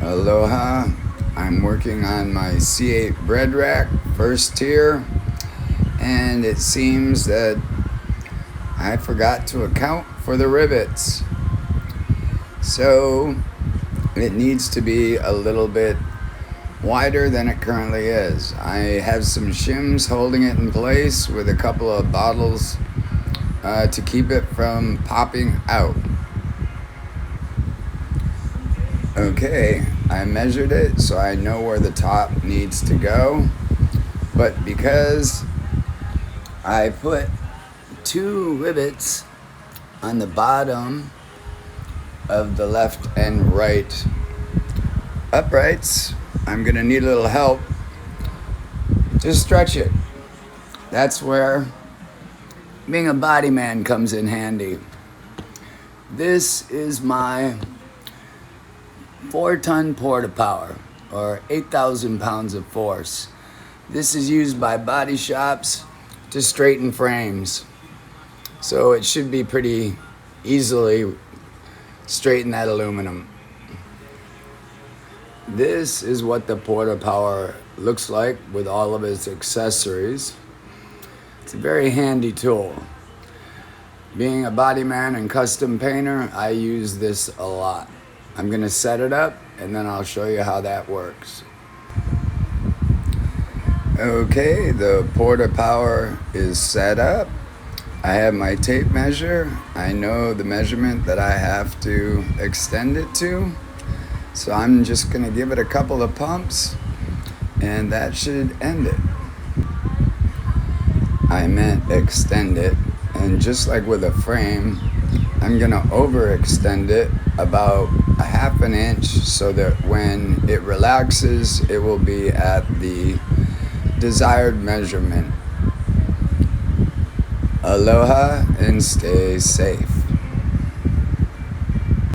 Aloha. I'm working on my C8 bread rack, first tier, and it seems that I forgot to account for the rivets. So it needs to be a little bit wider than it currently is. I have some shims holding it in place with a couple of bottles to keep it from popping out. Okay, I measured it so I know where the top needs to go, but because I put 2 rivets on the bottom of the left and right uprights, I'm gonna need a little help to stretch it. That's where being a body man comes in handy. This is my 4-ton porta-power, or 8,000 pounds of force. This is used by body shops to straighten frames. So it should be pretty easily straighten that aluminum. This is what the porta-power looks like with all of its accessories. It's a very handy tool. Being a body man and custom painter, I use this a lot. I'm going to set it up and then I'll show you how that works. Okay, the porta-power is set up. I have my tape measure. I know the measurement that I have to extend it to. So I'm just going to give it a couple of pumps and that should end it. I meant extend it, and just like with a frame, I'm going to overextend it about a ½ an inch so that when it relaxes, it will be at the desired measurement. Aloha and stay safe.